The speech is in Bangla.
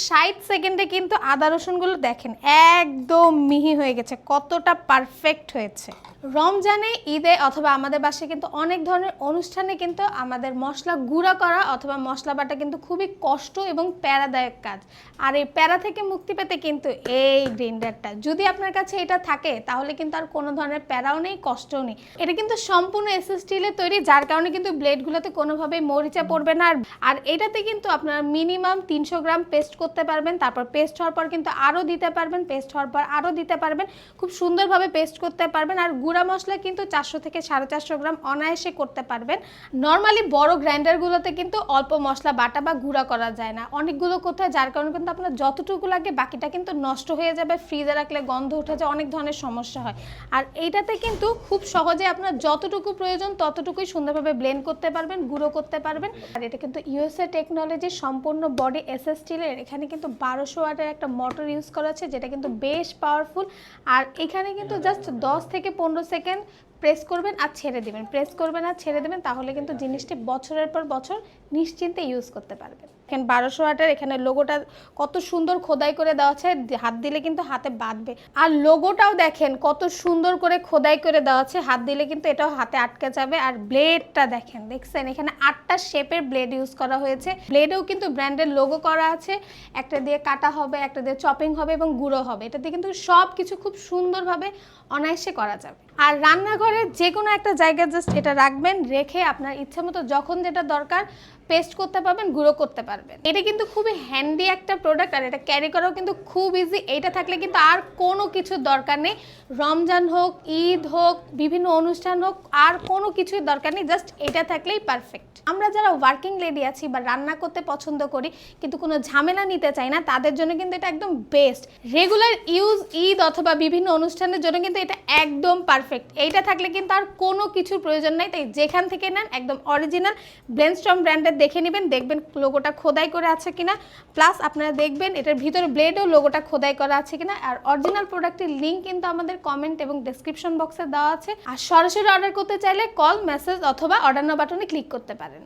60 সেকেন্ডে কিন্তু আদা রসুনগুলো দেখেন একদম মিহি হয়ে গেছে, কতটা পারফেক্ট হয়েছে। রমজানে, ঈদে অথবা আমাদের বাসায় কিন্তু অনেক ধরনের অনুষ্ঠানে কিন্তু আমাদের মশলা গুঁড়া করা অথবা মশলা বাটা কিন্তু খুবই কষ্ট এবং প্যারাদায়ক কাজ। আর এই প্যারা থেকে মুক্তি পেতে কিন্তু এই গ্রাইন্ডারটা, যদি আপনার কাছে এটা থাকে তাহলে কিন্তু আর কোনো ধরনের প্যারাও নেই, কষ্টও নেই। এটা কিন্তু সম্পূর্ণ এসএস স্টিলের তৈরি, যার কারণে কিন্তু ব্লেডগুলোতে কোনোভাবেই মরিচা পড়বে না। আর এটাতে কিন্তু আপনারা মিনিমাম 300 গ্রাম পেস্ট করতে পারবেন, তারপর পেস্ট হওয়ার পর কিন্তু আরও দিতে পারবেন, পেস্ট হওয়ার পর আরও দিতে পারবেন, খুব সুন্দরভাবে পেস্ট করতে পারবেন। আর গুঁড়া মশলা কিন্তু 400 থেকে 450 গ্রাম অনায়াসে করতে পারবেন। নর্মালি বড় গ্রাইন্ডারগুলোতে কিন্তু অল্প মশলা বাটা বা গুঁড়া করা যায় না, অনেকগুলো কোথায়, যার কারণে কিন্তু আপনার যতটুকু লাগে বাকিটা কিন্তু নষ্ট হয়ে যাবে, ফ্রিজে রাখলে গন্ধ উঠে যায়, অনেক ধরনের সমস্যা হয়। আর এইটাতে কিন্তু খুব সহজে আপনার যতটুকু প্রয়োজন ততটুকুই সুন্দরভাবে ব্লেন্ড করতে পারবেন, গুঁড়ো করতে পারবেন। আর এটা কিন্তু ইউএসএ টেকনোলজি, সম্পূর্ণ বডি এসএস স্টিলের। এখানে কিন্তু 1200 ওয়াটের একটা মোটর ইউজ করা আছে, যেটা কিন্তু বেশ পাওয়ারফুল। আর এখানে কিন্তু জাস্ট 10 থেকে 15 সেকেন্ড প্রেস করবেন আর ছেড়ে দিবেন, প্রেস করবেন আর ছেড়ে দেবেন, তাহলে কিন্তু জিনিসটি বছরের পর বছর নিশ্চিন্তে ইউজ করতে পারবেন। এখানে 1200 ওয়াটের, এখানে লোগোটা কত সুন্দর খোদাই করে দেওয়া আছে, হাত দিলে কিন্তু হাতে বাঁধবে। আর লোগোটাও দেখেন কত সুন্দর করে খোদাই করে দেওয়া আছে, হাত দিলে কিন্তু এটাও হাতে আটকে যাবে। আর ব্লেডটা দেখেন, দেখছেন এখানে 8টা শেপের ব্লেড ইউজ করা হয়েছে। ব্লেডেও কিন্তু ব্র্যান্ডের লোগো করা আছে, একটা দিয়ে কাটা হবে, একটা দিয়ে চপিং হবে এবং গুঁড়ো হবে। এটাতে কিন্তু সব কিছু খুব সুন্দরভাবে অনায়াসে করা যাবে। আর রান্নাঘরের যে কোনো একটা জায়গায় জাস্ট এটা রাখবেন, রেখে আপনার ইচ্ছা মতো যখন যেটা দরকার পেস্ট করতে পারবেন, গুঁড়ো করতে পারবেন। এটা কিন্তু খুবই হ্যান্ডি একটা প্রোডাক্ট, আর এটা ক্যারি করাও কিন্তু খুব ইজি। এইটা থাকলে কিন্তু আর কোনো কিছুর দরকার নেই, রমজান হোক, ঈদ হোক, বিভিন্ন অনুষ্ঠান হোক, আর কোনো কিছুই দরকার নেই, জাস্ট এটা থাকলেই পারফেক্ট। আমরা যারা ওয়ার্কিং লেডি আছি বা রান্না করতে পছন্দ করি কিন্তু কোনো ঝামেলা নিতে চাই না, তাদের জন্য কিন্তু এটা একদম বেস্ট। রেগুলার ইউজ, ঈদ অথবা বিভিন্ন অনুষ্ঠানের জন্য কিন্তু এটা একদম পারফেক্ট। এইটা থাকলে কিন্তু আর কোনো কিছুর প্রয়োজন নাই, তাই যেখান থেকে নেন একদম অরিজিনাল ব্লেন্ডস্টর্ম ব্র্যান্ডের দেখে নেবেন, দেখবেন লোগোটা খোদাই করে আছে কিনা, প্লাস আপনারা দেখবেন এটার ভিতরে ব্লেডও লোগোটা খোদাই করা আছে কিনা। আর অরিজিনাল প্রোডাক্টের লিঙ্ক কিন্তু আমাদের কমেন্ট এবং ডেসক্রিপশন বক্সে দেওয়া আছে। আর সরাসরি অর্ডার করতে চাইলে কল, মেসেজ অথবা অর্ডার নাও বাটনে ক্লিক করতে পারেন।